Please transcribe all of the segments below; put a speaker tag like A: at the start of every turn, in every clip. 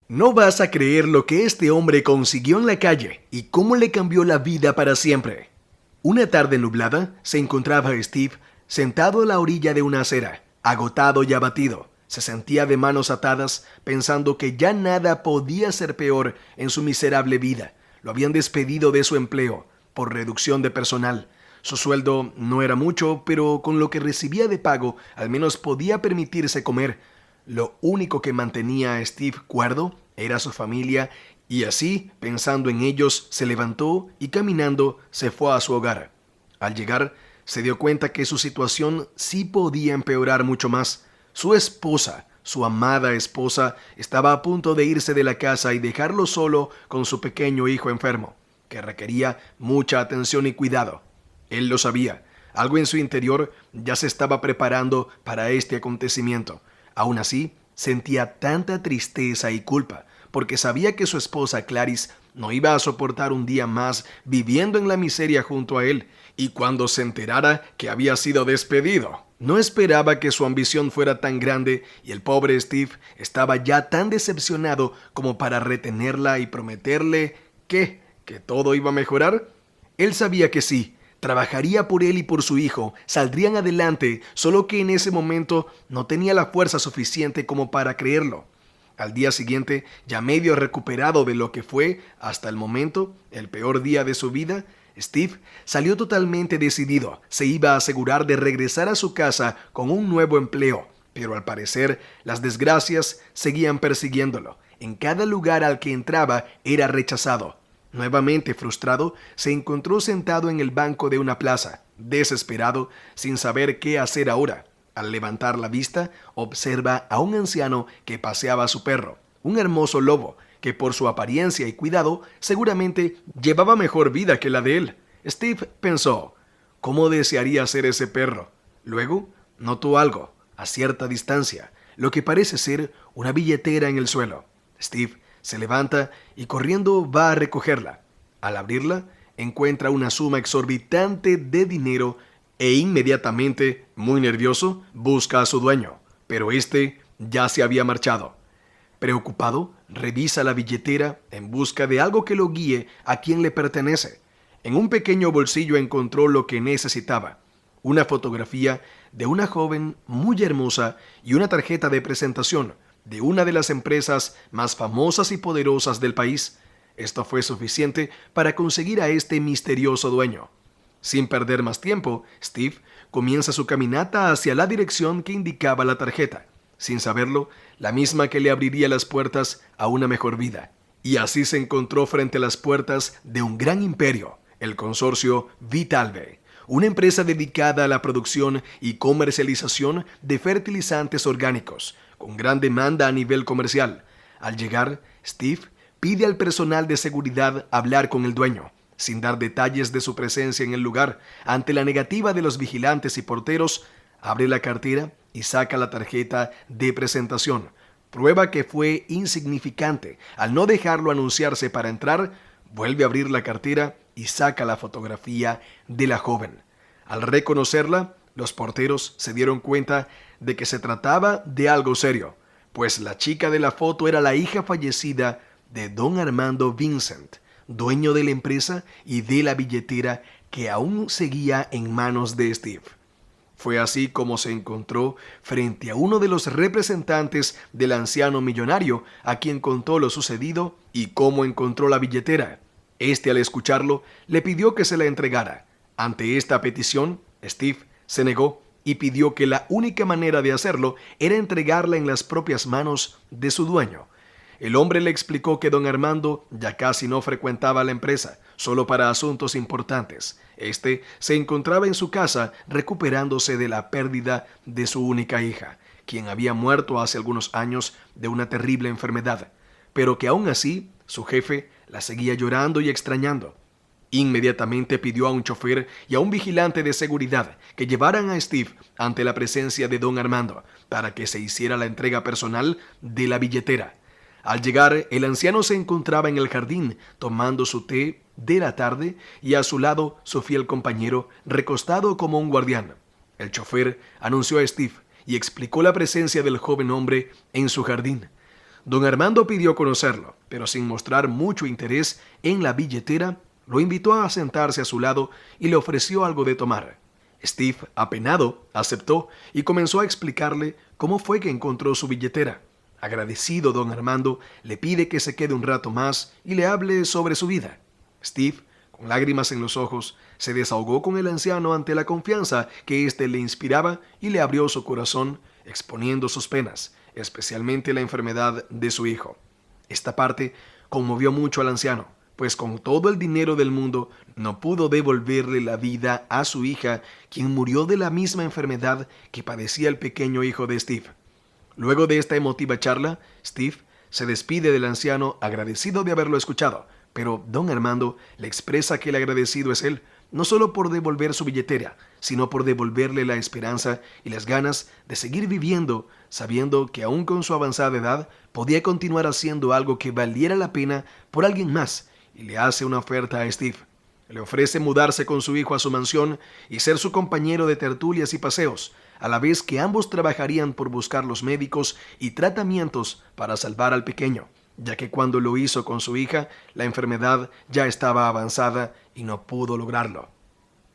A: No vas a creer lo que este hombre consiguió en la calle y cómo le cambió la vida para siempre. Una tarde nublada se encontraba Steve sentado a la orilla de una acera, agotado y abatido. Se sentía de manos atadas, pensando que ya nada podía ser peor en su miserable vida. Lo habían despedido de su empleo por reducción de personal. Su sueldo no era mucho, pero con lo que recibía de pago al menos podía permitirse comer. Lo único que mantenía a Steve cuerdo era su familia, y así, pensando en ellos, se levantó y caminando se fue a su hogar. Al llegar, se dio cuenta que su situación sí podía empeorar mucho más. Su esposa, su amada esposa, estaba a punto de irse de la casa y dejarlo solo con su pequeño hijo enfermo, que requería mucha atención y cuidado. Él lo sabía. Algo en su interior ya se estaba preparando para este acontecimiento. Aún así, sentía tanta tristeza y culpa, porque sabía que su esposa Clarice no iba a soportar un día más viviendo en la miseria junto a él, y cuando se enterara que había sido despedido, no esperaba que su ambición fuera tan grande, y el pobre Steve estaba ya tan decepcionado como para retenerla y prometerle que todo iba a mejorar. Él sabía que sí. Trabajaría por él y por su hijo, saldrían adelante, solo que en ese momento no tenía la fuerza suficiente como para creerlo. Al día siguiente, ya medio recuperado de lo que fue, hasta el momento, el peor día de su vida, Steve salió totalmente decidido. Se iba a asegurar de regresar a su casa con un nuevo empleo, pero al parecer las desgracias seguían persiguiéndolo. En cada lugar al que entraba era rechazado. Nuevamente frustrado, se encontró sentado en el banco de una plaza, desesperado, sin saber qué hacer ahora. Al levantar la vista, observa a un anciano que paseaba a su perro, un hermoso lobo, que por su apariencia y cuidado seguramente llevaba mejor vida que la de él. Steve pensó, ¿cómo desearía ser ese perro? Luego, notó algo, a cierta distancia, lo que parece ser una billetera en el suelo. Steve se levanta y corriendo va a recogerla. Al abrirla, encuentra una suma exorbitante de dinero e inmediatamente, muy nervioso, busca a su dueño, pero este ya se había marchado. Preocupado, revisa la billetera en busca de algo que lo guíe a quien le pertenece. En un pequeño bolsillo encontró lo que necesitaba: una fotografía de una joven muy hermosa y una tarjeta de presentación de una de las empresas más famosas y poderosas del país. Esto fue suficiente para conseguir a este misterioso dueño. Sin perder más tiempo, Steve comienza su caminata hacia la dirección que indicaba la tarjeta, sin saberlo, la misma que le abriría las puertas a una mejor vida. Y así se encontró frente a las puertas de un gran imperio, el consorcio Vitalbe, una empresa dedicada a la producción y comercialización de fertilizantes orgánicos, con gran demanda a nivel comercial. Al llegar, Steve pide al personal de seguridad hablar con el dueño, sin dar detalles de su presencia en el lugar. Ante la negativa de los vigilantes y porteros, abre la cartera y saca la tarjeta de presentación, prueba que fue insignificante. Al no dejarlo anunciarse para entrar, vuelve a abrir la cartera y saca la fotografía de la joven. Al reconocerla, los porteros se dieron cuenta de que se trataba de algo serio, pues la chica de la foto era la hija fallecida de don Armando Vincent, dueño de la empresa y de la billetera que aún seguía en manos de Steve. Fue así como se encontró frente a uno de los representantes del anciano millonario, a quien contó lo sucedido y cómo encontró la billetera. Este, al escucharlo, le pidió que se la entregara. Ante esta petición, Steve se negó y pidió que la única manera de hacerlo era entregarla en las propias manos de su dueño. El hombre le explicó que don Armando ya casi no frecuentaba la empresa, solo para asuntos importantes. Este se encontraba en su casa recuperándose de la pérdida de su única hija, quien había muerto hace algunos años de una terrible enfermedad, pero que aún así su jefe la seguía llorando y extrañando. Inmediatamente pidió a un chofer y a un vigilante de seguridad que llevaran a Steve ante la presencia de don Armando para que se hiciera la entrega personal de la billetera. Al llegar, el anciano se encontraba en el jardín tomando su té de la tarde y a su lado su fiel compañero recostado como un guardián. El chofer anunció a Steve y explicó la presencia del joven hombre en su jardín. Don Armando pidió conocerlo, pero sin mostrar mucho interés en la billetera, lo invitó a sentarse a su lado y le ofreció algo de tomar. Steve, apenado, aceptó y comenzó a explicarle cómo fue que encontró su billetera. Agradecido, don Armando le pide que se quede un rato más y le hable sobre su vida. Steve, con lágrimas en los ojos, se desahogó con el anciano ante la confianza que éste le inspiraba y le abrió su corazón, exponiendo sus penas, especialmente la enfermedad de su hijo. Esta parte conmovió mucho al anciano, pues con todo el dinero del mundo no pudo devolverle la vida a su hija, quien murió de la misma enfermedad que padecía el pequeño hijo de Steve. Luego de esta emotiva charla, Steve se despide del anciano agradecido de haberlo escuchado, pero don Armando le expresa que el agradecido es él, no solo por devolver su billetera, sino por devolverle la esperanza y las ganas de seguir viviendo, sabiendo que aún con su avanzada edad podía continuar haciendo algo que valiera la pena por alguien más, y le hace una oferta a Steve. Le ofrece mudarse con su hijo a su mansión y ser su compañero de tertulias y paseos, a la vez que ambos trabajarían por buscar los médicos y tratamientos para salvar al pequeño, ya que cuando lo hizo con su hija, la enfermedad ya estaba avanzada y no pudo lograrlo.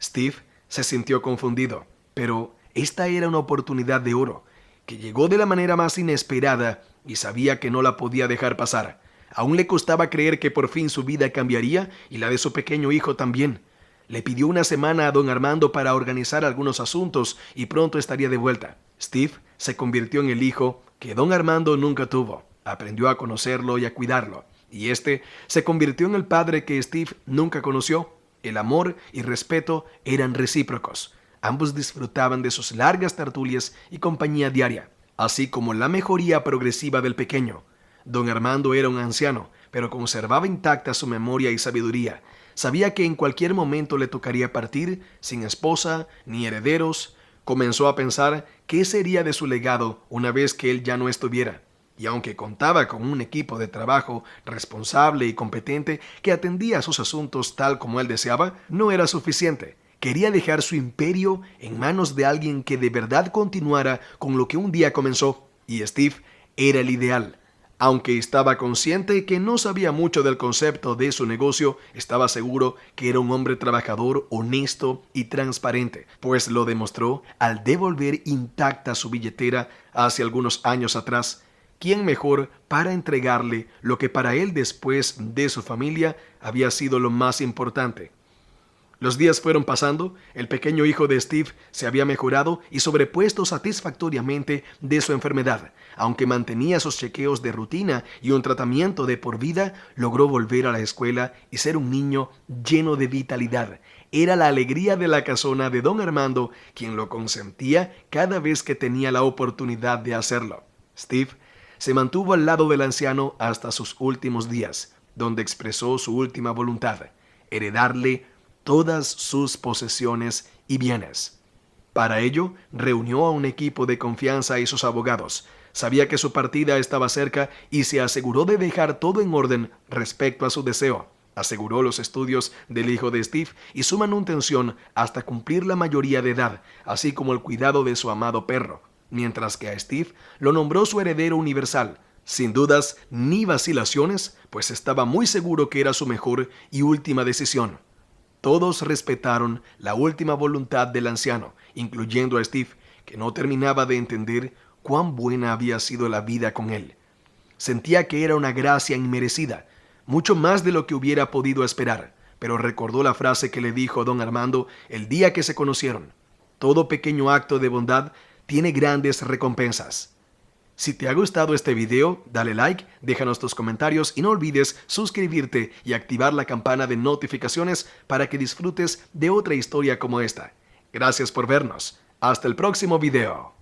A: Steve se sintió confundido, pero esta era una oportunidad de oro, que llegó de la manera más inesperada y sabía que no la podía dejar pasar. Aún le costaba creer que por fin su vida cambiaría y la de su pequeño hijo también. Le pidió una semana a don Armando para organizar algunos asuntos y pronto estaría de vuelta. Steve se convirtió en el hijo que don Armando nunca tuvo. Aprendió a conocerlo y a cuidarlo, y este se convirtió en el padre que Steve nunca conoció. El amor y respeto eran recíprocos. Ambos disfrutaban de sus largas tertulias y compañía diaria, así como la mejoría progresiva del pequeño. Don Armando era un anciano, pero conservaba intacta su memoria y sabiduría. Sabía que en cualquier momento le tocaría partir, sin esposa ni herederos. Comenzó a pensar qué sería de su legado una vez que él ya no estuviera. Y aunque contaba con un equipo de trabajo responsable y competente que atendía sus asuntos tal como él deseaba, no era suficiente. Quería dejar su imperio en manos de alguien que de verdad continuara con lo que un día comenzó, y Steve era el ideal. Aunque estaba consciente que no sabía mucho del concepto de su negocio, estaba seguro que era un hombre trabajador, honesto y transparente, pues lo demostró al devolver intacta su billetera hace algunos años atrás. ¿Quién mejor para entregarle lo que para él después de su familia había sido lo más importante? Los días fueron pasando, el pequeño hijo de Steve se había mejorado y sobrepuesto satisfactoriamente de su enfermedad. Aunque mantenía sus chequeos de rutina y un tratamiento de por vida, logró volver a la escuela y ser un niño lleno de vitalidad. Era la alegría de la casona de don Armando, quien lo consentía cada vez que tenía la oportunidad de hacerlo. Steve se mantuvo al lado del anciano hasta sus últimos días, donde expresó su última voluntad: heredarle todas sus posesiones y bienes. Para ello, reunió a un equipo de confianza y sus abogados. Sabía que su partida estaba cerca y se aseguró de dejar todo en orden respecto a su deseo. Aseguró los estudios del hijo de Steve y su manutención hasta cumplir la mayoría de edad, así como el cuidado de su amado perro, mientras que a Steve lo nombró su heredero universal, sin dudas ni vacilaciones, pues estaba muy seguro que era su mejor y última decisión. Todos respetaron la última voluntad del anciano, incluyendo a Steve, que no terminaba de entender cuán buena había sido la vida con él. Sentía que era una gracia inmerecida, mucho más de lo que hubiera podido esperar, pero recordó la frase que le dijo don Armando el día que se conocieron: todo pequeño acto de bondad tiene grandes recompensas. Si te ha gustado este video, dale like, déjanos tus comentarios y no olvides suscribirte y activar la campana de notificaciones para que disfrutes de otra historia como esta. Gracias por vernos. Hasta el próximo video.